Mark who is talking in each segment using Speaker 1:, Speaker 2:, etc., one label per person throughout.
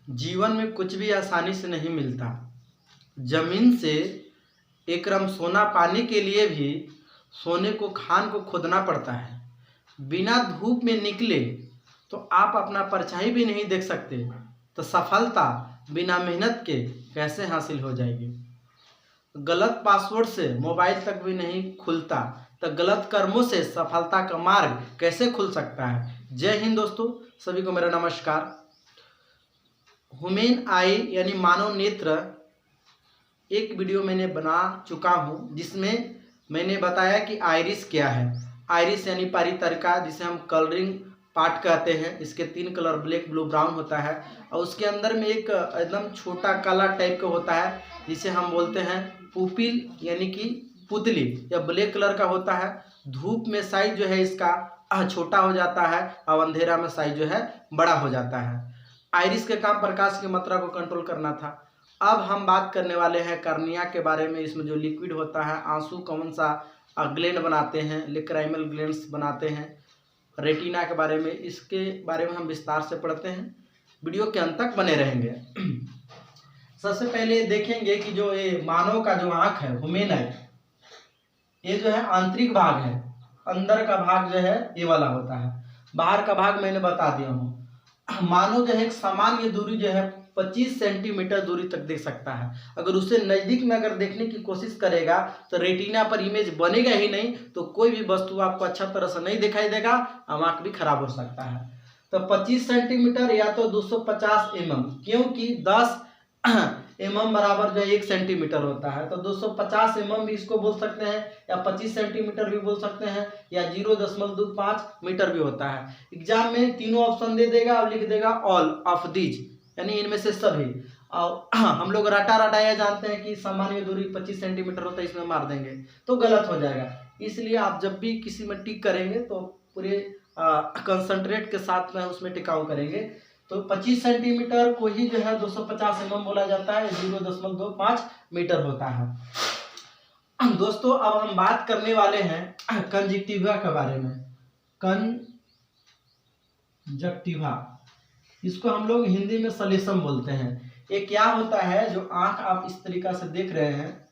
Speaker 1: जीवन में कुछ भी आसानी से नहीं मिलता। जमीन से एक क्रम सोना पाने के लिए भी सोने को खान को खोदना पड़ता है। बिना धूप में निकले तो आप अपना परछाई भी नहीं देख सकते, तो सफलता बिना मेहनत के कैसे हासिल हो जाएगी। गलत पासवर्ड से मोबाइल तक भी नहीं खुलता, तो गलत कर्मों से सफलता का मार्ग कैसे खुल सकता है। जय हिंद दोस्तों, सभी को मेरा नमस्कार। ह्यूमन आई यानी मानव नेत्र एक वीडियो मैंने बना चुका हूँ, जिसमें मैंने बताया कि आइरिस क्या है। आइरिस यानी परितरिका, जिसे हम कलरिंग पार्ट कहते हैं। इसके 3 कलर ब्लैक, ब्लू, ब्राउन होता है और उसके अंदर में एक एकदम छोटा काला टाइप का होता है, जिसे हम बोलते हैं पुपिल यानी कि पुतली। यह ब्लैक कलर का होता है। धूप में साइज जो है इसका छोटा हो जाता है और अंधेरा में साइज जो है बड़ा हो जाता है। आइरिस के काम प्रकाश की मात्रा को कंट्रोल करना था। अब हम बात करने वाले हैं कार्निया के बारे में। इसमें जो लिक्विड होता है, आंसू कौन सा ग्लैंड बनाते हैं, लेक्राइमल ग्लैंड्स बनाते हैं। रेटिना के बारे में, इसके बारे में हम विस्तार से पढ़ते हैं। वीडियो के अंत तक बने रहेंगे। सबसे पहले देखेंगे कि जो ये मानव का जो आँख है, ह्यूमन आई, ये जो है आंतरिक भाग है। अंदर का भाग जो है ये वाला होता है, बाहर का भाग मैंने बता दिया हूँ। मानव जो है एक सामान्य दूरी जो है 25 सेंटीमीटर दूरी तक देख सकता है। अगर उसे नज़दीक में अगर देखने की कोशिश करेगा तो रेटिना पर इमेज बनेगा ही नहीं, तो कोई भी वस्तु आपको अच्छा तरह से नहीं दिखाई देगा, आँख भी खराब हो सकता है। तो 25 सेंटीमीटर या तो 250 mm, क्योंकि 10 mm बराबर जो है 1 सेंटीमीटर होता है, तो 250 mm भी इसको बोल सकते हैं, या 25 सेंटीमीटर भी बोल सकते हैं, या 0.25 मीटर भी होता है। एग्जाम में तीनों ऑप्शन दे देगा और लिख देगा ऑल ऑफ दीज, यानी इनमें से सभी। और हम लोग रटा रटाया जानते हैं कि सामान्य दूरी 25 सेंटीमीटर होता है, इसमें मार देंगे तो गलत हो जाएगा। इसलिए आप जब भी किसी में टिक करेंगे तो पूरे कंसंट्रेट के साथ में उसमें टिकाऊ करेंगे। तो 25 सेंटीमीटर को ही जो है 250 mm बोला जाता है, 0.25 मीटर होता है। दोस्तों अब हम बात करने वाले हैं कंजक्टिवा के बारे में। कंजक्टिवा, इसको हम लोग हिंदी में सलेसम बोलते हैं। ये क्या होता है, जो आंख आप इस तरीका से देख रहे हैं,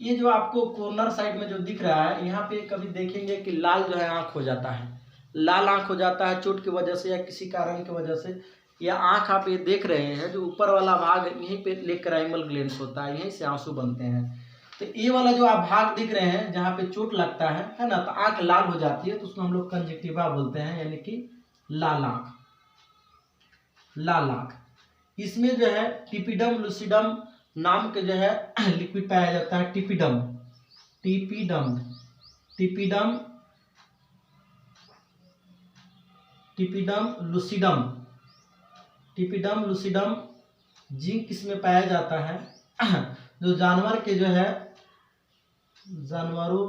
Speaker 1: ये जो आपको कॉर्नर साइड में जो दिख रहा है, यहाँ पे कभी देखेंगे कि लाल जो है आंख हो जाता है, लाल आंख हो जाता है चोट की वजह से या किसी कारण की वजह से। यह आंख आप ये देख रहे हैं, जो ऊपर वाला भाग यहीं पे लेक्राइमल ग्लैंड्स होता है, यहीं से आंसू बनते हैं। तो ये वाला जो आप भाग दिख रहे हैं जहाँ पे चोट लगता है ना, तो आंख लाल हो जाती है, तो उसको हम लोग कंजक्टिवा बोलते हैं, यानी कि लाल आंख, लाल आंख। इसमें जो है टिपिडम लूसिडम नाम के जो है लिक्विड पाया जाता है। टिपिडम टिपिडम टिपिडम टिपिडम लूसिडम टिपिडम लूसिडम जिंक इसमें पाया जाता है। जो जानवर के जो है, जानवरों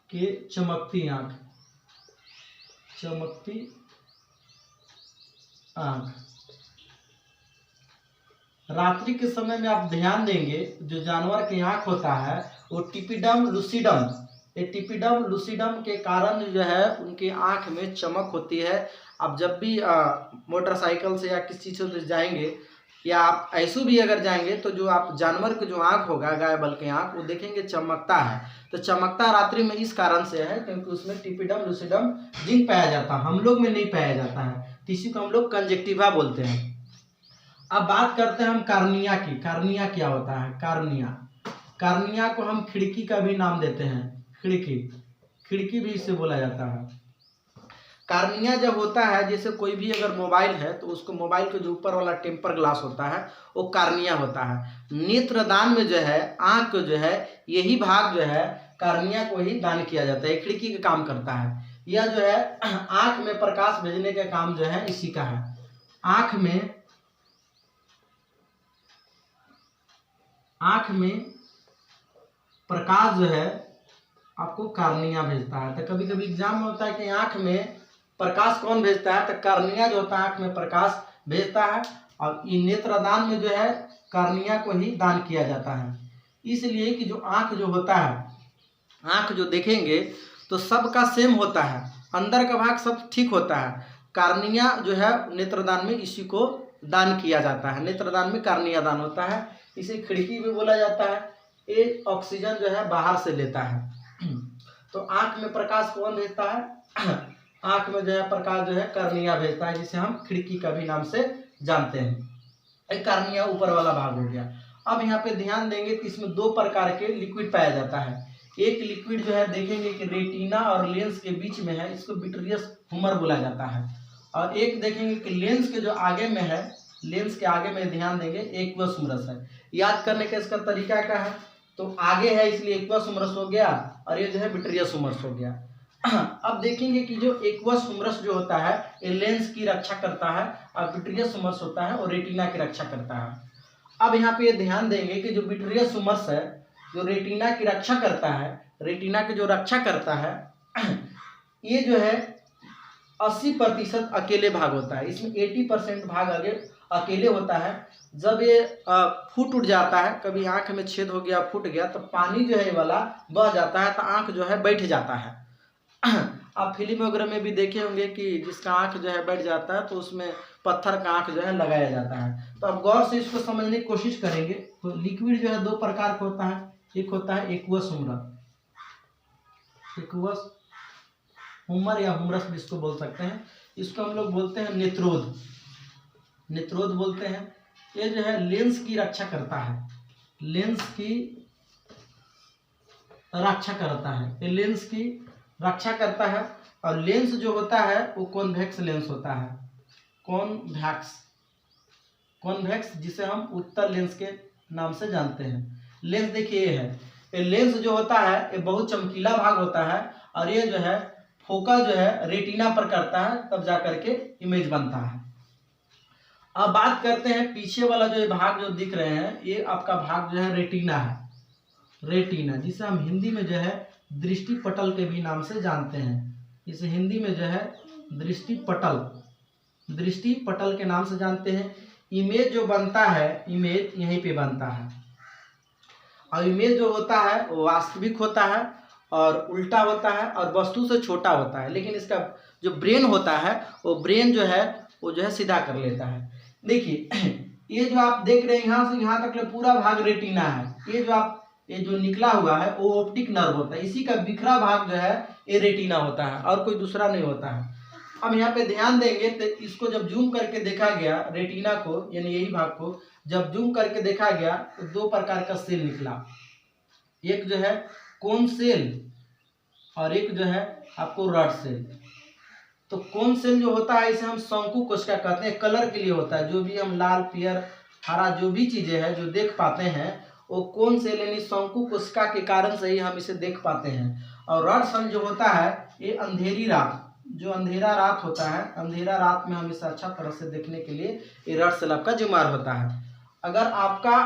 Speaker 1: के चमकती आंख, चमकती आंख, रात्रि के समय में आप ध्यान देंगे जो जानवर की आंख होता है वो टिपिडम लूसिडम, ये टिपिडम लूसिडम के कारण जो है उनकी आंख में चमक होती है। आप जब भी मोटरसाइकिल से या किसी चीज़ से जाएंगे, या आप ऐसे भी अगर जाएंगे, तो जो आप जानवर की जो आंख होगा, गाय बल की आंख, वो देखेंगे चमकता है। तो चमकता रात्रि में इस कारण से है क्योंकि उसमें टिपिडम लूसिडम जिंक पाया जाता है, हम लोग में नहीं पाया जाता है, तो इसी को हम लोग कंजक्टिवा बोलते हैं। अब बात करते हैं हम कार्निया की। कार्निया क्या होता है? कार्निया, कार्निया को हम खिड़की का भी नाम देते हैं, खिड़की, खिड़की भी इसे बोला जाता है। कार्निया जब होता है, जैसे कोई भी अगर मोबाइल है तो उसको मोबाइल के जो ऊपर वाला टेम्पर ग्लास होता है वो कार्निया होता है। नेत्रदान में जो है, आंख को जो है, यही भाग जो है कार्निया को ही दान किया जाता है, खिड़की का काम करता है। यह जो है आंख में प्रकाश भेजने का काम जो है इसी का है। आंख में प्रकाश जो है आपको कार्निया भेजता है। तो कभी कभी एग्जाम में होता है कि आंख में प्रकाश कौन भेजता है, तो कार्निया जो होता है आंख में प्रकाश भेजता है, और ये नेत्रदान में जो है कार्निया को ही दान किया जाता है। इसलिए कि जो आंख जो होता है, आंख जो देखेंगे तो सबका सेम होता है, अंदर का भाग सब ठीक होता है। कार्निया जो है नेत्रदान में इसी को दान किया जाता है, नेत्रदान में कार्निया दान होता है। इसे खिड़की भी बोला जाता है। ये ऑक्सीजन जो है बाहर से लेता है। तो आँख में प्रकाश कौन भेजता है? आँख में जो है प्रकाश जो है कार्निया भेजता है, जिसे हम खिड़की का भी नाम से जानते हैं। एक कार्निया ऊपर वाला भाग हो गया। अब यहाँ पे ध्यान देंगे कि इसमें दो प्रकार के लिक्विड पाया जाता है। एक लिक्विड जो है देखेंगे कि रेटिना और लेंस के बीच में है, इसको विट्रियस ह्यूमर बोला जाता है। और एक देखेंगे कि लेंस के जो आगे में है, लेंस के आगे में ध्यान देंगे एक्वस ह्यूमरस है। याद करने का इसका तरीका क्या है? तो आगे है इसलिए एक्वस ह्यूमरस हो गया, और ये जो है विट्रियस ह्यूमरस हो गया। अब देखेंगे कि जो एक्वस ह्यूमरस जो होता है ये लेंस की रक्षा करता है, और विट्रियस ह्यूमरस होता है और रेटिना की रक्षा करता है। अब यहाँ पे ये ध्यान देंगे कि जो विट्रियस ह्यूमरस है जो रेटिना की रक्षा करता है, रेटिना की जो रक्षा करता है, ये जो है 80% अकेले भाग होता है। इसमें 80% भाग अकेले होता है। जब ये फूट उठ जाता है, कभी आंख में छेद हो गया, फूट गया, तो पानी जो है ये वाला बह जाता है, तो आंख जो है बैठ जाता है। आप फिल्म वगैरह में भी देखे होंगे कि जिसका आंख जो है बैठ जाता है तो उसमें पत्थर का आंख जो है लगाया जाता है। तो अब गौर से इसको समझने की कोशिश करेंगे। तो लिक्विड जो है दो प्रकार का होता है। एक होता है एक्वस ह्यूमर, एक्वस ह्यूमर या ह्यूमरस भी इसको बोल सकते हैं। इसको हम लोग बोलते हैं नेत्रोद, नेत्रोद बोलते हैं। ये जो है लेंस की रक्षा करता है, लेंस की रक्षा करता है, ये लेंस की रक्षा करता है। और लेंस जो होता है वो कॉन्वेक्स लेंस होता है, कॉन्वेक्स, कॉन्वेक्स जिसे हम उत्तल लेंस के नाम से जानते हैं। लेंस देखिए ये है, ये लेंस जो होता है ये बहुत चमकीला भाग होता है, और ये जो है फोकस जो है रेटिना पर करता है, तब जा करके इमेज बनता है। अब बात करते हैं पीछे वाला जो ये भाग जो दिख रहे हैं, ये आपका भाग जो है रेटिना है, रेटिना जिसे हम हिंदी में जो है दृष्टि पटल के भी नाम से जानते हैं। इसे हिंदी में जो है दृष्टि पटल, दृष्टि पटल के नाम से जानते हैं। इमेज जो बनता है, इमेज यहीं पे बनता है, और इमेज जो होता है वो वास्तविक होता है और उल्टा होता है और वस्तु से छोटा होता है। लेकिन इसका जो ब्रेन होता है वो ब्रेन जो है वो जो है सीधा कर लेता है। देखिए ये जो आप देख रहे हैं यहाँ से यहाँ तक पूरा भाग रेटिना है। ये जो निकला हुआ है वो ऑप्टिक नर्व होता है, इसी का बिखरा भाग जो है ये रेटिना होता है और कोई दूसरा नहीं होता है। अब यहाँ पे ध्यान देंगे तो इसको जब जूम करके देखा गया, रेटिना को यानी यही भाग को जब जूम करके देखा गया तो दो प्रकार का सेल निकला। एक जो है कोन सेल और एक जो है आपको रॉड सेल। तो कोन सेल जो होता है इसे हम शंकु कोशिका कहते हैं, कलर के लिए होता है। जो भी हम लाल, पीयर, हरा जो भी चीजें हैं जो देख पाते हैं वो कोन सेल यानी शंकु कोशिका के कारण से ही हम इसे देख पाते हैं। और रॉड सेल जो होता है ये अंधेरी रात, जो अंधेरा रात होता है, अंधेरा रात में हम इसे अच्छा तरह से देखने के लिए ये रॉड सेल आपका जिम्मेदार होता है। अगर आपका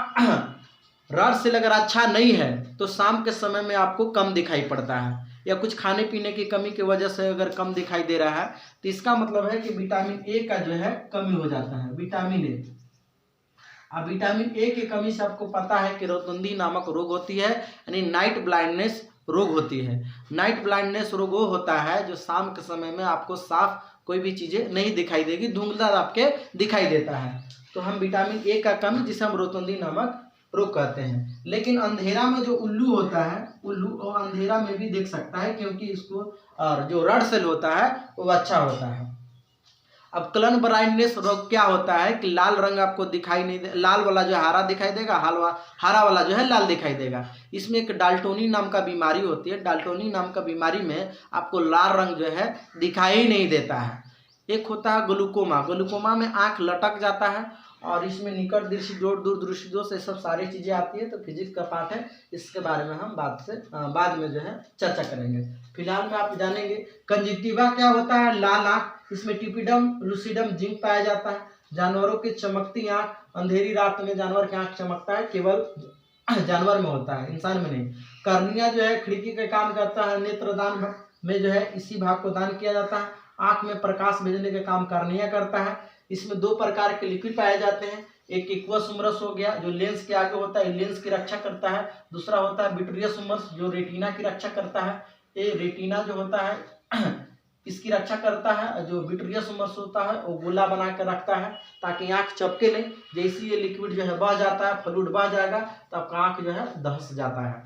Speaker 1: रॉड सेल अगर अच्छा नहीं है तो शाम के समय में आपको कम दिखाई पड़ता है, या कुछ खाने पीने की कमी की वजह से अगर कम दिखाई दे रहा है तो इसका मतलब है कि विटामिन ए का जो है कमी हो जाता है, विटामिन ए। अब विटामिन ए की कमी से आपको पता है कि रोतुंदी नामक रोग होती है, यानी नाइट ब्लाइंडनेस रोग होती है। नाइट ब्लाइंडनेस रोग वो होता है जो शाम के समय में आपको साफ कोई भी चीज़ें नहीं दिखाई देगी, धुंधला आपके दिखाई देता है। तो हम विटामिन ए का कमी जिसे हम रोतुंदी नामक रोग कहते हैं। लेकिन अंधेरा में जो उल्लू होता है, उल्लू और अंधेरा में भी देख सकता है, क्योंकि इसको और जो रॉड सेल होता है वो अच्छा होता है। अब कलर ब्लाइंडनेस रोग क्या होता है कि लाल रंग आपको दिखाई नहीं दे, लाल वाला जो है हरा दिखाई देगा, हरा वाला जो है लाल दिखाई देगा। इसमें एक डाल्टोनी नाम का बीमारी होती है। डाल्टोनी नाम का बीमारी में आपको लाल रंग जो है दिखाई नहीं देता है। एक होता है ग्लूकोमा, ग्लूकोमा में आंख लटक जाता है और इसमें निकट दृष्टि दोष, दूर दृष्टि दोष, ये सब सारी चीज़ें आती है। तो फिजिक्स का पार्ट है, इसके बारे में हम बाद में जो है चर्चा करेंगे। फिलहाल में आप जानेंगे कंजक्टिवा क्या होता है, लाल आँख, इसमें टिपिडम लूसिडम जिंक पाया जाता है। जानवरों की चमकती आँख, अंधेरी रात में जानवर की आँख चमकता है, केवल जानवर में होता है, इंसान में नहीं। कर्निया जो है खिड़की का काम करता है, नेत्रदान में जो है इसी भाग को दान किया जाता है। आँख में प्रकाश भेजने का काम कर्निया करता है। इसमें दो प्रकार के लिक्विड पाए जाते हैं, एक एक्वस ह्यूमरस हो गया जो लेंस के आगे होता है, लेंस की रक्षा करता है। दूसरा होता है विट्रियस ह्यूमरस जो रेटिना की रक्षा करता है। ये रेटिना जो होता है इसकी रक्षा करता है। जो विट्रियस मस होता है वो गोला बना कर रखता है ताकि आँख चपके नहीं। जैसे ये लिक्विड जो है बह जाता है, फ्लूइड बह जाएगा तो आपका आँख जो है धंस जाता है।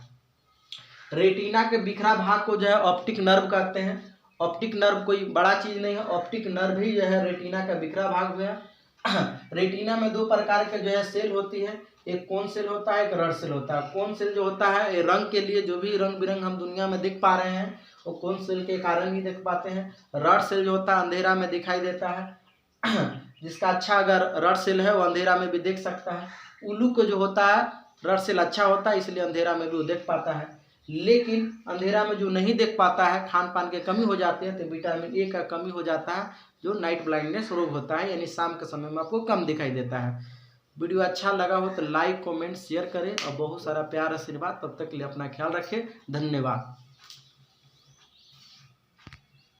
Speaker 1: रेटिना के बिखरा भाग को जो है ऑप्टिक नर्व कहते हैं। ऑप्टिक नर्व कोई बड़ा चीज नहीं है, ऑप्टिक नर्व ही जो है रेटिना का बिखरा भाग है। रेटिना में दो प्रकार के जो है सेल होती है, एक कोन सेल होता है, एक रड सेल होता है। कोन सेल जो होता है ये रंग के लिए, जो भी रंग बिरंग हम दुनिया में देख पा रहे हैं वो कोन सेल के कारण ही देख पाते हैं। रड सेल जो होता है अंधेरा में दिखाई देता है। जिसका अच्छा अगर रड सेल है वो अंधेरा में भी देख सकता है। उल्लू को जो होता है रड सेल अच्छा होता है इसलिए अंधेरा में भी वो देख पाता है। लेकिन अंधेरा में जो नहीं देख पाता है, खान पान के कमी हो जाते हैं तो विटामिन ए का कमी हो जाता है, जो नाइट ब्लाइंडनेस रोग होता है, यानी शाम के समय में आपको कम दिखाई देता है। वीडियो अच्छा लगा हो तो लाइक कमेंट शेयर करें और बहुत सारा प्यार आशीर्वाद। तब तक के लिए अपना ख्याल रखें। धन्यवाद।